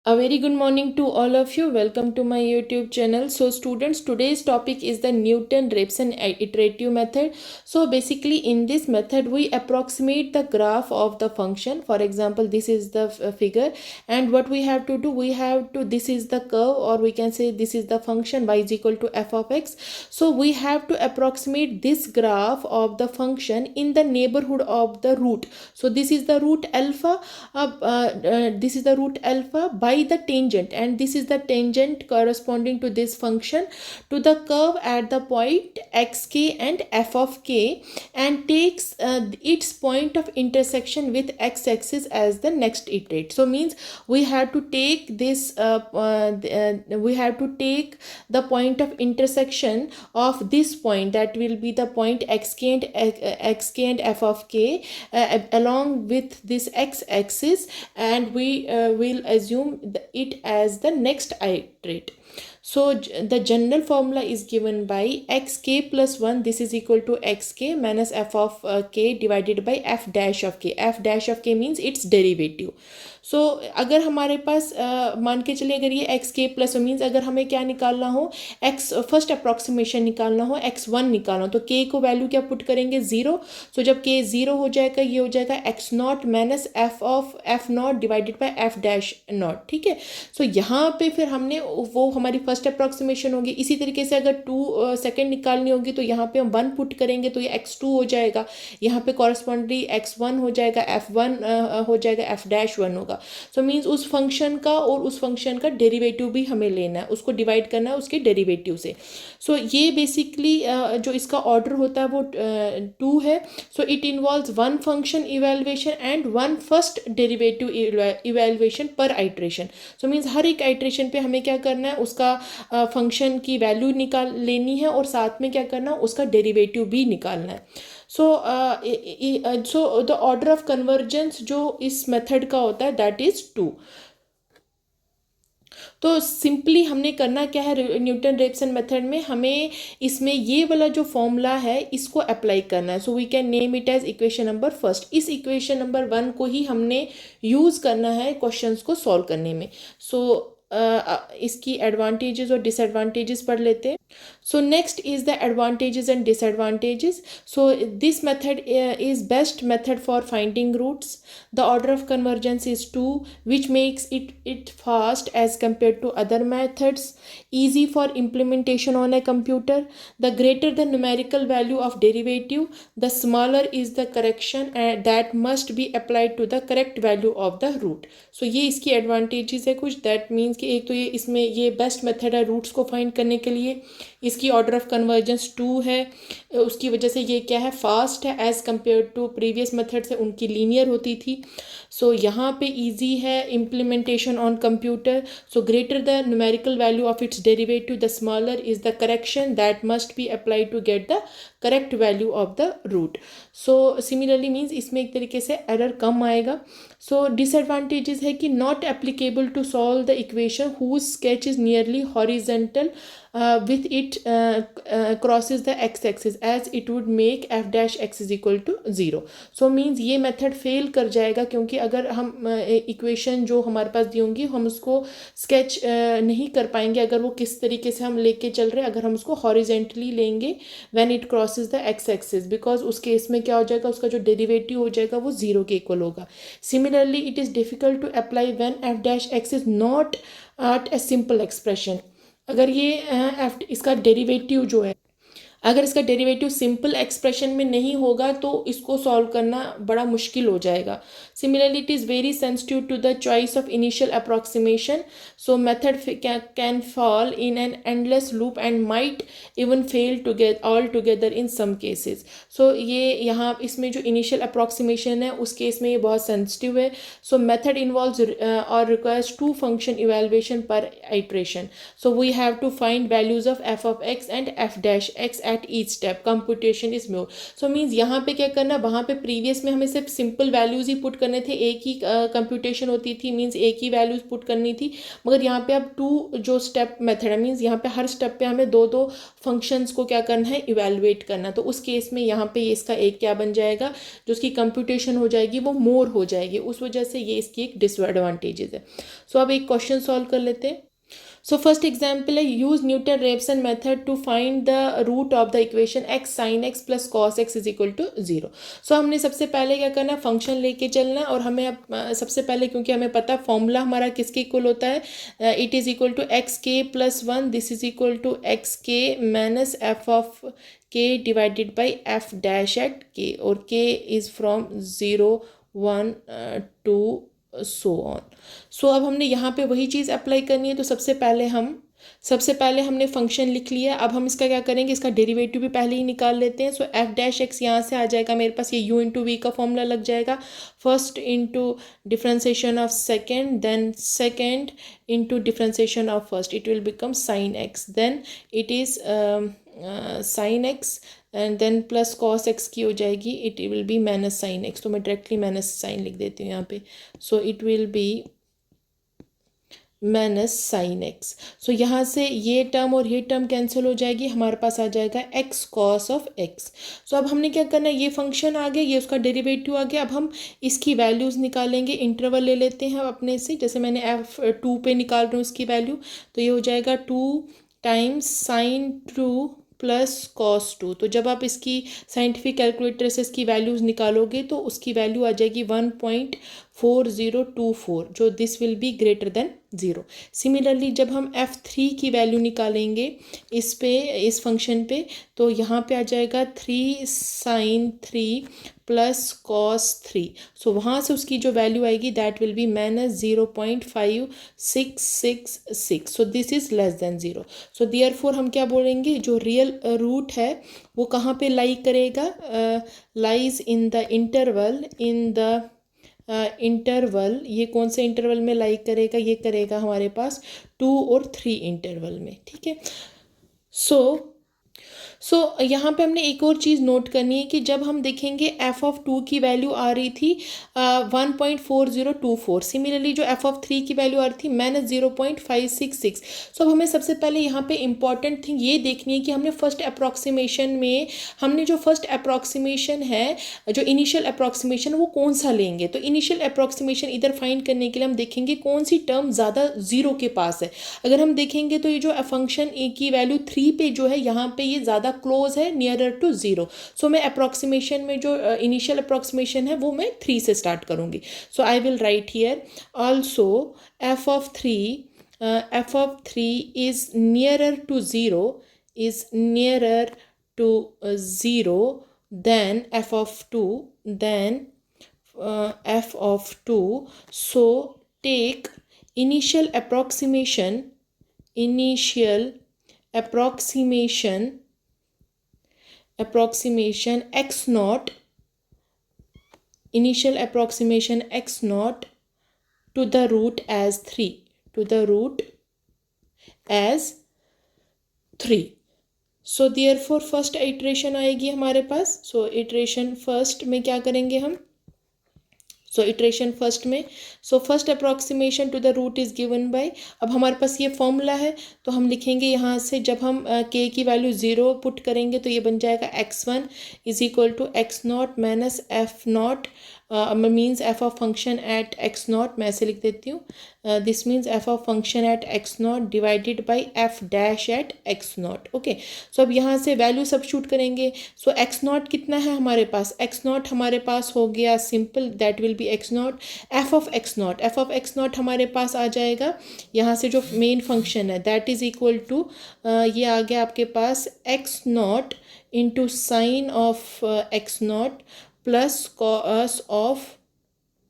A very good morning to all of you. Welcome to my YouTube channel. So students, today's topic is the Newton-Raphson iterative method. So basically in this method we approximate the graph of the function. For example, this is the figure, and what we have to do, this is the curve, or we can say this is the function y is equal to f of x. So we have to approximate this graph of the function in the neighborhood of the root. So this is the root alpha, this is the root alpha by the tangent, and this is the tangent corresponding to this function to the curve at the point xk and f of k, and takes its point of intersection with x-axis as the next iterate. So means we have to take this we have to take the point of intersection of this point, that will be the point xk and f of k, along with this x-axis, and we will assume it as the next iterate. So the general formula is given by xk plus 1, this is equal to xk minus f of k divided by f dash of k. f dash of k means its derivative. सो अगर हमारे पास मान के चलिए, अगर ये x के plus means अगर हमें क्या निकालना हो, एक्स फर्स्ट अप्रॉक्सीमेशन निकालना हो, x1 निकालना हो, तो k को वैल्यू क्या पुट करेंगे, 0. सो जब k 0 हो जाएगा, ये हो जाएगा x naught minus f of F not divided by f dash not. ठीक है. सो यहाँ पे फिर हमने वो हमारी फर्स्ट अप्रॉक्सीमेशन होगी. इसी तरीके से अगर 2 सेकेंड निकालनी होगी तो यहाँ पे हम 1 पुट करेंगे तो ये x2 हो जाएगा. यहाँ पे कॉरस्पॉन्डली x1 हो जाएगा, f1 हो जाएगा, f डैश 1 होगा. सो मीन्स उस फंक्शन का और उस फंक्शन का डेरिवेटिव भी हमें लेना है, उसको डिवाइड करना है उसके डेरिवेटिव से. सो ये बेसिकली जो इसका ऑर्डर होता है वो 2 है. So it involves 1 function evaluation and 1 first derivative evaluation per iteration. So means हर एक आइट्रेशन पे हमें क्या करना है, उसका फंक्शन की वैल्यू निकाल लेनी है और साथ में क्या करना है, उसका डेरिवेटिव भी निकालना है. So the order of convergence जो इस मेथड का होता है दैट इज 2. तो सिंपली हमने करना क्या है, न्यूटन रेप्सन मेथड में हमें इसमें ये वाला जो फॉर्मूला है इसको अप्लाई करना है. So we can name it as equation number first. इस इक्वेशन नंबर 1 को ही हमने यूज़ करना है क्वेश्चंस को सॉल्व करने में. सो इसकी एडवांटेजेस और डिसएडवांटेजेस पढ़ लेते हैं. So next is the advantages and disadvantages. So this method is best method for finding roots. The order of convergence is 2, which makes it fast as compared to other methods. Easy for implementation on a computer. The greater the numerical value of derivative, the smaller is the correction that must be applied to the correct value of the root. So ये इसकी advantages है कुछ. That means कि एक तो ये इसमें ये best method है रूट्स को फाइंड करने के लिए. इसकी ऑर्डर ऑफ कन्वर्जेंस 2 है, उसकी वजह से ये क्या है, फास्ट है as compare to previous method से उनकी लीनियर होती थी. सो यहाँ पे इजी है implementation on computer. So greater the numerical value of its derivative, the smaller is the correction that must be applied to get the correct value of the root. So similarly means इसमें एक तरीके से error कम आएगा. सो disadvantages है कि not applicable to solve the equation whose sketch is nearly horizontal with it crosses the x-axis, as it would make f dash x is equal to 0. So means ये method fail कर जाएगा, क्योंकि अगर हम equation जो हमारे पास दी होंगी हम उसको स्केच नहीं कर पाएंगे अगर वो किस तरीके से हम लेके चल रहे हैं. अगर हम उसको हॉरिजेंटली लेंगे when it crosses the x-axis, because उस केस में क्या हो जाएगा, उसका जो डेरिवेटिव हो जाएगा वो 0 के इक्वल होगा. Similarly it is difficult to apply when f dash x is not at a simple expression. अगर ये इसका डेरिवेटिव जो है, अगर इसका डेरिवेटिव सिंपल एक्सप्रेशन में नहीं होगा तो इसको सॉल्व करना बड़ा मुश्किल हो जाएगा. Similarly it is very sensitive to the choice of initial approximation. So method can fall in an endless loop and might even fail altogether in some cases. So ये यहाँ इसमें जो इनिशियल अप्रॉक्सीमेशन है उस case में ये बहुत sensitive है. सो मेथड इन्वॉल्व्स और requires 2 function evaluation per iteration. So we have to find values of f of x and f dash x at each step, computation is more. So means यहाँ पे क्या करना, वहाँ पे previous में हमें सिर्फ सिंपल वैल्यूज़ ही पुट करने थे, एक ही कंप्यूटेशन होती थी, मीन्स एक ही वैल्यूज़ पुट करनी थी। मगर यहाँ पे अब 2 जो स्टेप मेथड है, मीन्स यहाँ पे हर स्टेप पे हमें 2 फंक्शंस को क्या करना है, इवेलुएट करना। तो उस केस में यहाँ पे इसका एक क्या बन जाएगा, जो उसकी कंप्यूटेशन हो जाएगी वो मोर हो जाएगी, उस वजह से ये इसकी एक डिसएडवांटेजेस है। सो अब एक क्वेश्चन सॉल्व कर लेते हैं। सो फर्स्ट एग्जाम्पल है, use Newton Raphson method to find the root of the equation x sine x plus cos x is equal to 0। सो हमने सबसे पहले क्या करना है, फंक्शन लेके चलना है, और हमें अब सबसे पहले, क्योंकि हमें पता फॉर्मूला हमारा किसके इक्वल होता है, it is equal to x के plus 1, this is equal to x k minus f of k divided by f dash at k, और k is from 0 1 2 so on. So अब हमने यहाँ पे वही चीज़ अप्लाई करनी है। तो सबसे पहले हमने फंक्शन लिख लिया। अब हम इसका क्या करेंगे, इसका डेरिवेटिव भी पहले ही निकाल लेते हैं। सो एफ डैश एक्स यहाँ से आ जाएगा मेरे पास, ये यू इंटू वी का फॉर्मूला लग जाएगा, first into differentiation of second, then second into differentiation of first, it will become sine x, then it is sine x and then plus cos x की हो जाएगी, it will be minus sine x. तो मैं directly minus sign लिख देती हूँ यहाँ पे। So it will be minus sine x. So यहाँ से ये टर्म और ये टर्म कैंसिल हो जाएगी, हमारे पास आ जाएगा एक्स कॉस ऑफ एक्स। सो अब हमने क्या करना है, ये फंक्शन आ गया, ये उसका डेरिवेटिव आ गया। अब हम इसकी वैल्यूज़ निकालेंगे, इंटरवल ले लेते हैं अपने से, जैसे मैंने f2 पे निकाल रहा हूँ इसकी वैल्यू, तो ये हो जाएगा 2 टाइम्स साइन 2 प्लस कॉस 2। तो जब आप इसकी साइंटिफिक कैलकुलेटर से इसकी वैल्यूज़ निकालोगे तो उसकी वैल्यू आ जाएगी 1.4024, जो this will be greater than 0। Similarly जब हम f3 की वैल्यू निकालेंगे इस फंक्शन पे, तो यहाँ पे आ जाएगा 3 साइन 3 प्लस कॉस 3। सो वहाँ से उसकी जो वैल्यू आएगी that will be minus 0.5666। So this is less than 0। So therefore हम क्या बोलेंगे, जो रियल रूट है वो कहाँ पे लाई करेगा, लाइज इन द इंटरवल। ये कौन से इंटरवल में लाई करेगा, ये करेगा हमारे पास 2 और 3 इंटरवल में, ठीक है। सो यहाँ पे हमने एक और चीज़ नोट करनी है कि जब हम देखेंगे f(2) की वैल्यू आ रही थी 1.4024, सिमिलरली जो f(3) की वैल्यू आ रही थी माइनस 0.566। सो अब हमें सबसे पहले यहाँ पे इंपॉर्टेंट थिंग ये देखनी है कि हमने फर्स्ट अप्रॉक्सीमेशन है, जो इनिशियल अप्रॉक्सीमेशन वो कौन सा लेंगे। तो इनिशियल अप्रॉक्सीमेशन इधर फाइंड करने के लिए हम देखेंगे कौन सी टर्म ज़्यादा 0 के पास है। अगर हम देखेंगे तो ये जो फंक्शन की वैल्यू 3 पे जो है, यहाँ पे ये ज़्यादा क्लोज है, नियरर टू 0। सो मैं अप्रॉक्सीमेशन में जो इनिशियल अप्रॉक्सीमेशन है वो मैं 3 से स्टार्ट करूँगी। So I will write here also f of 3 is nearer to 0 than f of 2. So take initial approximation x naught, initial approximation x naught to the root as 3, so therefore first iteration आएगी हमारे पास। so iteration first में क्या करेंगे हम, सो iteration first में, so first approximation to the root is given by, अब हमारे पास ये फॉर्मूला है तो हम लिखेंगे यहाँ से, जब हम k की वैल्यू 0 पुट करेंगे तो ये बन जाएगा x1 is equal to x naught minus f naught, means f of function at x naught, मैं ऐसे लिख देती हूँ, this means f of function at x naught divided by f dash at x naught. Okay, so अब यहाँ से value substitute करेंगे। सो x not कितना है हमारे पास, x नॉट हमारे पास हो गया simple, that will B x not. F of x not हमारे पास आ जाएगा यहाँ से जो मेन फंक्शन है, दैट इज इक्वल टू ये आ गया आपके पास x not into sine of x not plus cos of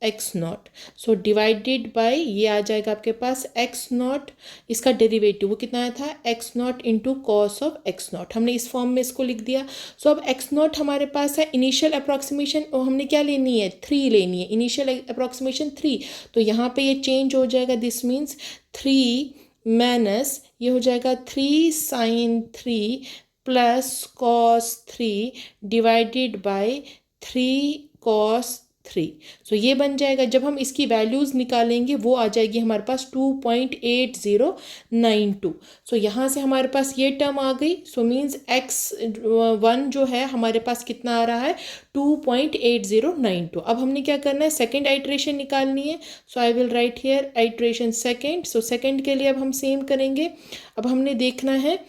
x not, so divided by ये आ जाएगा आपके पास एक्स नॉट, इसका डेरिवेटिव वो कितना आया था, x not into cos of x not, हमने इस फॉर्म में इसको लिख दिया। सो अब एक्स नॉट हमारे पास है इनिशियल अप्रॉक्सीमेशन, और हमने क्या लेनी है, 3 लेनी है, इनिशियल अप्रॉक्सीमेशन 3, तो यहाँ पे ये चेंज हो जाएगा, दिस मीन्स 3 माइनस ये हो जाएगा 3 sine 3 plus cos 3 divided by 3 cos 3। So ये बन जाएगा, जब हम इसकी वैल्यूज़ निकालेंगे वो आ जाएगी हमारे पास 2.8092। सो यहाँ से हमारे पास ये टर्म आ गई। सो मीन्स x1 जो है हमारे पास कितना आ रहा है 2.8092। अब हमने क्या करना है, सेकेंड आइट्रेशन निकालनी है। So I will write here iteration second. So second के लिए अब हम सेम करेंगे। अब हमने देखना है,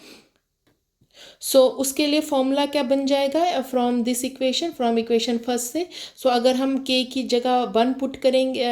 उसके लिए फॉर्मूला क्या बन जाएगा from this equation, from equation first से। अगर हम k की जगह 1 पुट करेंगे,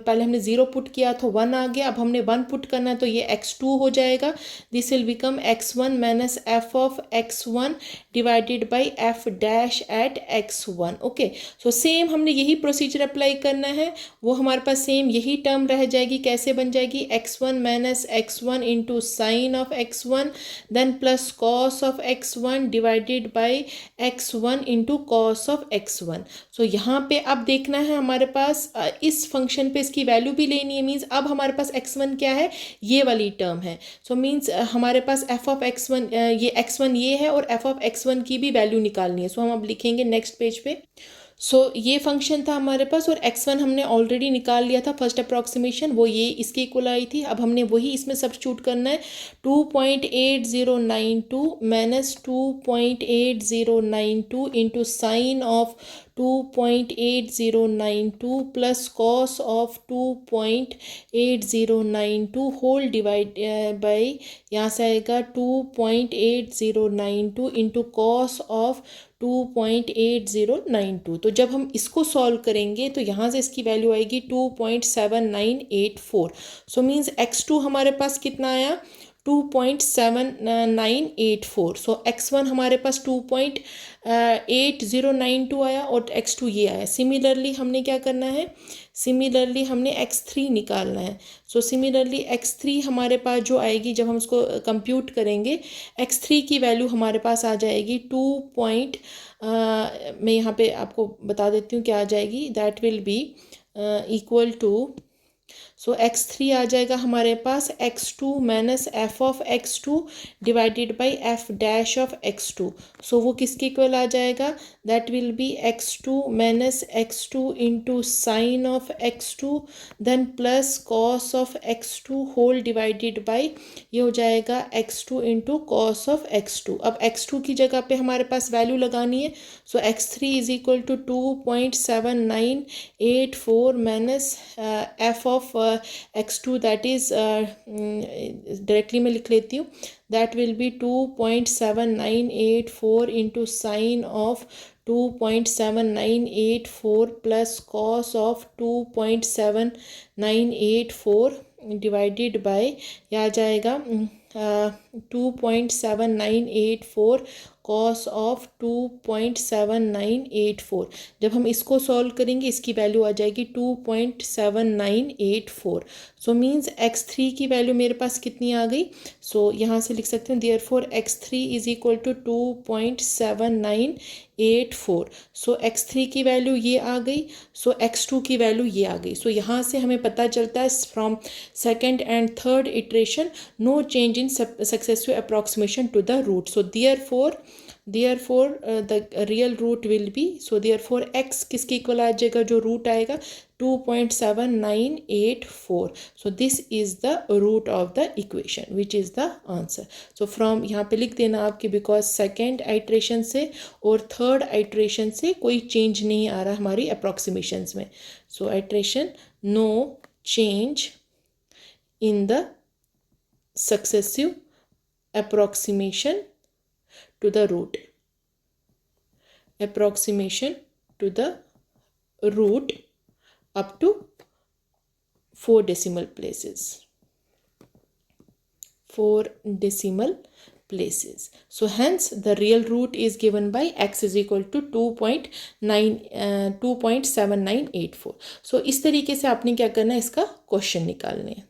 पहले हमने 0 पुट किया तो 1 आ गया, अब हमने 1 पुट करना है तो ये x2 हो जाएगा। This will become x1 minus f of x1 divided by f dash at x1। Okay, so same हमने यही प्रोसीजर अप्लाई करना है, वो हमारे पास सेम यही टर्म रह जाएगी। कैसे बन जाएगी, x1 minus x1 into sine of x1 then plus cos of x1 divided by x1 into cos of x1। So यहाँ पे अब देखना है हमारे पास इस फंक्शन पे इसकी वैल्यू भी लेनी है। मीन्स अब हमारे पास x1 क्या है, ये वाली टर्म है। सो मीन्स हमारे पास f ऑफ x1 ये x1 ये है और f ऑफ x1 की भी वैल्यू निकालनी है। सो हम अब लिखेंगे नेक्स्ट पेज पे। ये फंक्शन था हमारे पास और x1 हमने ऑलरेडी निकाल लिया था फर्स्ट अप्रॉक्सीमेशन, वो ये इसके इक्वल आई थी। अब हमने वही इसमें सब्स्टिट्यूट करना है, 2.8092 minus 2.8092 into sine of 2.8092 plus cos of 2.8092 whole divide by, यहाँ से आएगा 2.8092 इंटू कॉस ऑफ 2.8092। तो जब हम इसको सॉल्व करेंगे तो यहाँ से इसकी वैल्यू आएगी 2.7984। सो मीन्स x2 हमारे पास कितना आया, 2.7984। सो x1 हमारे पास 2.8092 आया और x2 ये आया। सिमिलरली हमने क्या करना है, सिमिलरली हमने x3 निकालना है। सो सिमिलरली x3 हमारे पास जो आएगी, जब हम उसको कंप्यूट करेंगे, x3 की वैल्यू हमारे पास आ जाएगी मैं यहाँ पे आपको बता देती हूँ क्या आ जाएगी। That will be equal to, so x3 आ जाएगा हमारे पास x2 minus f of x2 divided by f dash of x2। So वो किसके इक्वल आ जाएगा, that will be x2 minus x2 into sine of x2 then plus cos of x2 whole divided by, ये हो जाएगा x2 into cos of x2। अब x2 की जगह पे हमारे पास वैल्यू लगानी है। So x3 is equal to 2.7984 minus f of x2 that is, directly मैं लिख लेती हूँ, that will be 2.7984 into sine of 2.7984 plus cos of 2.7984 divided by, यह आ जाएगा 2.7984 कॉस ऑफ 2.7984। जब हम इसको सॉल्व करेंगे इसकी वैल्यू आ जाएगी 2.7984। सो मीन्स x3 की वैल्यू मेरे पास कितनी आ गई, सो यहाँ से लिख सकते हैं therefore x3 is equal to 2.7984। So x3 की वैल्यू ये आ गई, सो x2 की वैल्यू ये आ गई। सो यहाँ से हमें पता चलता है from second and third iteration no change in successive approximation to the root. So therefore the real root will be, so therefore x किसके इक्वल आ जाएगा, जो रूट आएगा 2.7984। so this is the root of the equation which is the answer। so from यहाँ पे लिख देना आपके, because सेकेंड आइट्रेशन से और थर्ड आइट्रेशन से कोई चेंज नहीं आ रहा हमारी अप्रॉक्सीमेशंस में। so iteration no change in the successive approximation to the root, approximation to the root up to 4 decimal places, 4 decimal places। so hence the real root is given by x is equal to 2.7984। so इस तरीके से आपने क्या करना है, इसका question निकालने हैं।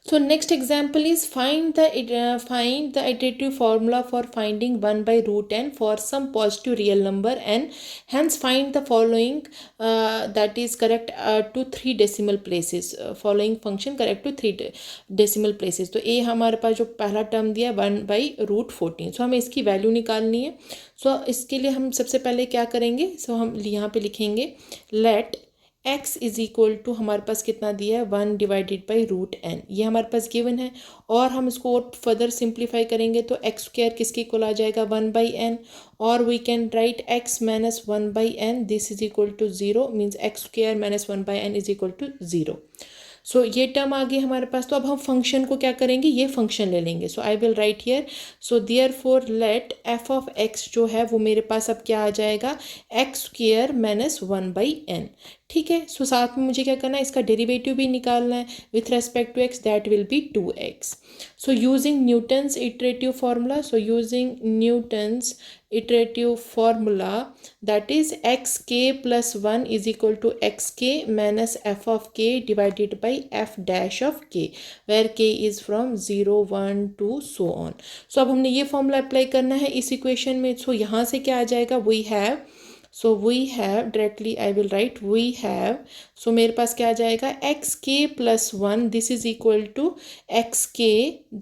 So next example is find the iterative formula for finding 1 by root n for some positive real number n. Hence find the following that is correct to 3 decimal places. Following function correct to 3 decimal places. तो a हमारे पास जो पहला term दिया 1 by root 14. So हमें इसकी value निकालनी है. So इसके लिए हम सबसे पहले क्या करेंगे? So हम यहाँ पे लिखेंगे let x is equal to हमारे पास कितना दिया है 1 डिवाइडेड बाई रूट एन. ये हमारे पास गिवन है और हम इसको और फर्दर सिंप्लीफाई करेंगे तो एक्स स्क्वायर किसके इक्वल आ जाएगा 1 बाई एन और we can write x minus 1 by n this is equal to 0 means x square minus 1 by n is equal to 0. So ये टर्म आ गई हमारे पास. तो अब हम फंक्शन को क्या करेंगे ये फंक्शन ले लेंगे. So I will write here. So therefore let f of x जो है वो मेरे पास अब क्या आ जाएगा x square minus 1 by n. ठीक है. सो साथ में मुझे क्या करना है इसका डेरिवेटिव भी निकालना है with respect to x that will be 2x. So using Newton's iterative formula. So using Newton's iterative formula that is xk plus 1 is equal to xk minus f of k divided by f dash of k where k is from 0 1 2 so on. So अब हमने ये formula apply करना है इस equation में. सो यहाँ से क्या आ जाएगा we have. So we have directly I will write we have. So मेरे पास क्या आ जाएगा एक्स के plus 1 this is equal to x के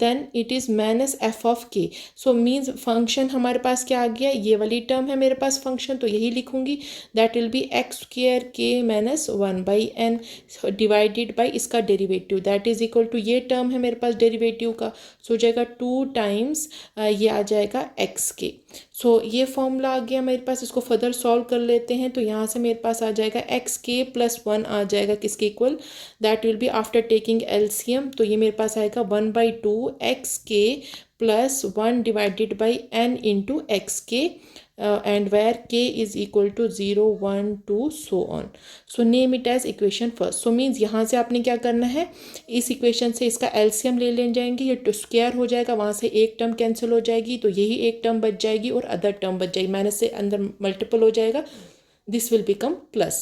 then it is minus f of k. So means function हमारे पास क्या आ गया ये वाली टर्म है मेरे पास फंक्शन तो यही लिखूंगी that will be x square k minus 1 by n divided by इसका derivative that is equal to ये टर्म है मेरे पास डेरिवेटिव का. सो हो जाएगा 2 टाइम्स ये आ जाएगा एक्स के. सो ये फॉर्मूला आ गया मेरे पास. इसको फर्दर सॉल्व कर लेते हैं तो यहाँ से मेरे पास आ जाएगा एक्स के प्लस 1 आ जाएगा किसके equal that will be after taking LCM. तो ये मेरे पास आएगा 1 बाई 2 एक्स के plus 1 divided by n into x के and where k is equal to 0 1 2 so on. So name it as equation first. So means यहाँ से आपने क्या करना है इस इक्वेशन से इसका एलसीएम ले जाएंगे ये टू स्क्वायर हो जाएगा वहाँ से एक टर्म कैंसिल हो जाएगी तो यही एक टर्म बच जाएगी और अदर टर्म बच जाएगी माइनस से अंदर मल्टीपल हो जाएगा दिस विल बिकम प्लस.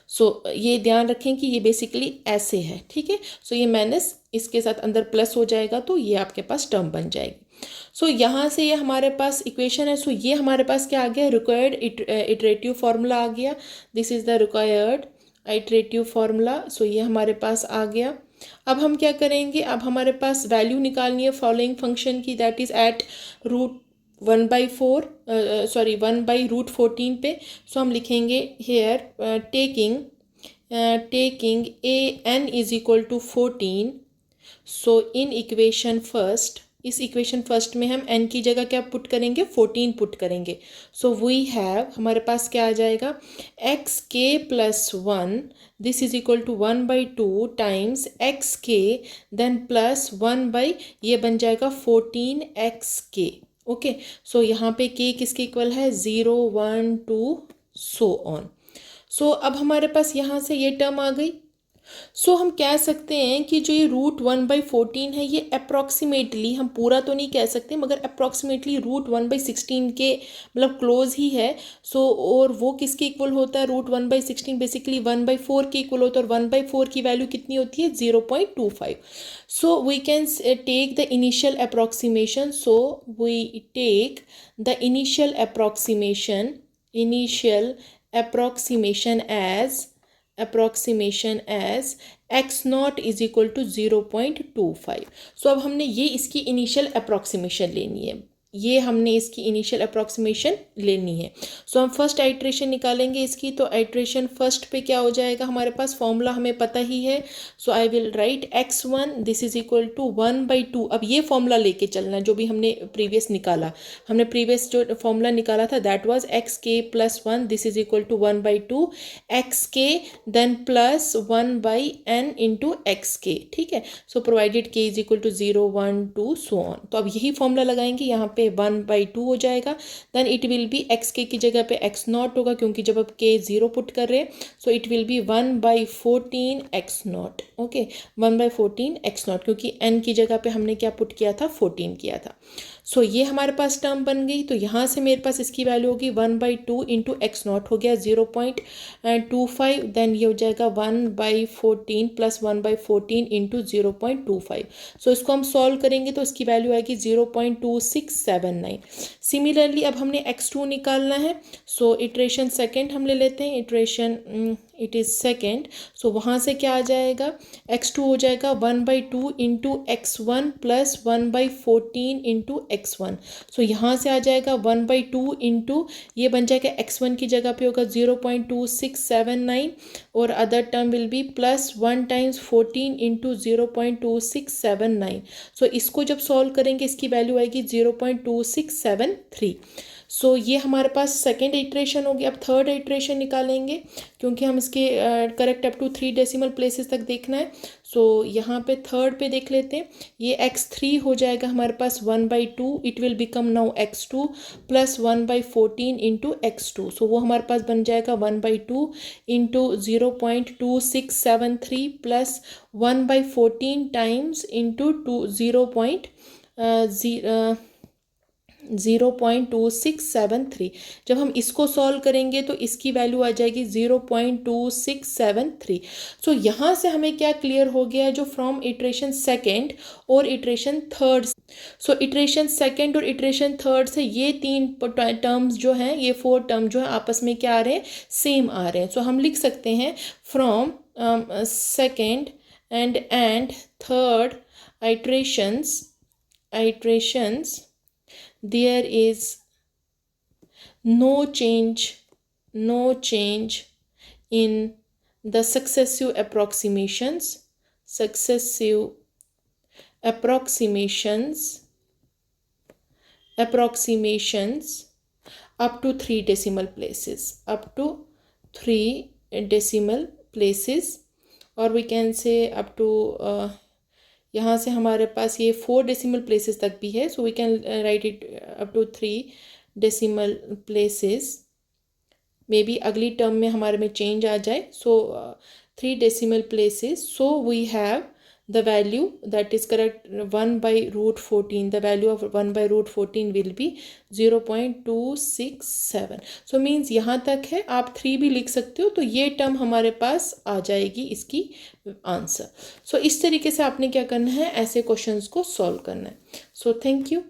सो ये ध्यान रखें कि ये बेसिकली ऐसे है. ठीक है. सो ये माइनस इसके साथ अंदर प्लस हो जाएगा तो ये आपके पास टर्म बन जाएगी. सो यहाँ से ये हमारे पास इक्वेशन है. सो ये हमारे पास क्या आ गया रिक्वायर्ड इटरेटिव फार्मूला आ गया. This is the required iterative formula. So ये हमारे पास आ गया. अब हम क्या करेंगे अब हमारे पास वैल्यू निकालनी है फॉलोइंग फंक्शन की that is at root 1 by 4 sorry 1 by root 14 पे. सो हम लिखेंगे here taking a n is equal to 14. So in equation first इस इक्वेशन फर्स्ट में हम n की जगह क्या पुट करेंगे 14 पुट करेंगे. सो वी हैव हमारे पास क्या आ जाएगा एक्स के plus 1 this is equal to 1 by 2 times x के देन प्लस 1 बाई ये बन जाएगा 14 एक्स के. ओके. सो यहाँ पे k किसके इक्वल है 0 1 2 सो ऑन. सो अब हमारे पास यहाँ से ये टर्म आ गई. सो हम कह सकते हैं कि जो ये रूट 1 बाई 14 है ये अप्रॉक्सीमेटली हम पूरा तो नहीं कह सकते मगर अप्रॉक्सीमेटली रूट 1 बाई 16 के मतलब क्लोज ही है. सो और वो किसके इक्वल होता है रूट 1 बाई 16 बेसिकली 1 बाई 4 के इक्वल होता है और 1 बाई 4 की वैल्यू कितनी होती है 0.25. So we can take the initial approximation. So we take the initial approximation as x naught is equal to 0.25. So अब हमने ये इसकी इनिशियल अप्रॉक्सीमेशन लेनी है लेनी है. सो हम फर्स्ट आइट्रेशन निकालेंगे इसकी. तो आइट्रेशन फर्स्ट पे क्या हो जाएगा हमारे पास फॉर्मूला हमें पता ही है. So I will write x1 this is equal to 1 by 2. अब ये फॉर्मूला लेके चलना है जो भी हमने प्रीवियस जो फॉर्मूला निकाला था दैट वाज एक्स के plus 1 this is equal to 1 by 2 x के then plus 1 by n into x k. ठीक है. So provided k is equal to 0 1 2 so on. तो अब यही फॉर्मूला लगाएंगे यहाँ पे 1 बाई 2 हो जाएगा then it will be x के की जगह पे एक्स नॉट होगा क्योंकि जब आप के 0 पुट कर रहे हैं. सो it will B 1 by 14 x not. Okay 1 by 14 x not क्योंकि एन की जगह पे हमने क्या पुट किया था 14 किया था. सो ये हमारे पास टर्म बन गई। तो यहाँ से मेरे पास इसकी वैल्यू होगी 1/2 इंटू एक्स नॉट हो गया 0.25, देन ये हो जाएगा 1/14 प्लस 1/14 इंटू 0.25। सो इसको हम सॉल्व करेंगे तो इसकी वैल्यू आएगी 0.2679। सिमिलरली अब हमने x2 निकालना है। सो इटरेशन सेकेंड हम ले लेते हैं, इटरेशन इट इज़ सेकेंड। सो वहाँ से क्या आ जाएगा, x2 हो जाएगा 1/2 into x1 plus 1/14 into x1। So यहाँ से आ जाएगा 1/2 इंटू, ये बन जाएगा x1 की जगह पे होगा 0.2679 और other term will be plus 1 times 14 into 0.2679। सो इसको जब सॉल्व करेंगे इसकी वैल्यू आएगी 0.2673। सो ये हमारे पास सेकेंड इटरेशन होगी। अब थर्ड इटरेशन निकालेंगे क्योंकि हम इसके correct up to 3 decimal places तक देखना है। सो यहाँ पे थर्ड पे देख लेते हैं, ये x3 हो जाएगा हमारे पास 1/2, it will become now x2 plus 1/14 into x2। So वो हमारे पास बन जाएगा 1/2 इंटू 0.2673 प्लस 1/14 टाइम्स इंटू 0.2673। जब हम इसको सॉल्व करेंगे तो इसकी वैल्यू आ जाएगी 0.2673। सो यहाँ से हमें क्या क्लियर हो गया, जो फ्रॉम इटरेशन सेकेंड और इटरेशन थर्ड, सो इटरेशन सेकेंड और इटरेशन थर्ड से ये 3 टर्म्स जो हैं, ये 4 टर्म जो है आपस में क्या आ रहे हैं, सेम आ रहे हैं। सो हम लिख सकते हैं from second and third iterations there is no change in the successive approximations up to 3 decimal places, or we can say up to यहाँ से हमारे पास ये 4 डेसिमल प्लेसेस तक भी है। So we can write it up to 3 decimal places. Maybe अगली term में हमारे में चेंज आ जाए। So 3 decimal places, so we have the value that is correct 1/√14, the value of 1/√14 will be 0.267। so means यहाँ तक है, आप 3 भी लिख सकते हो, तो ये टर्म हमारे पास आ जाएगी इसकी आंसर। सो इस तरीके से आपने क्या करना है, ऐसे क्वेश्चंस को सॉल्व करना है। So thank you.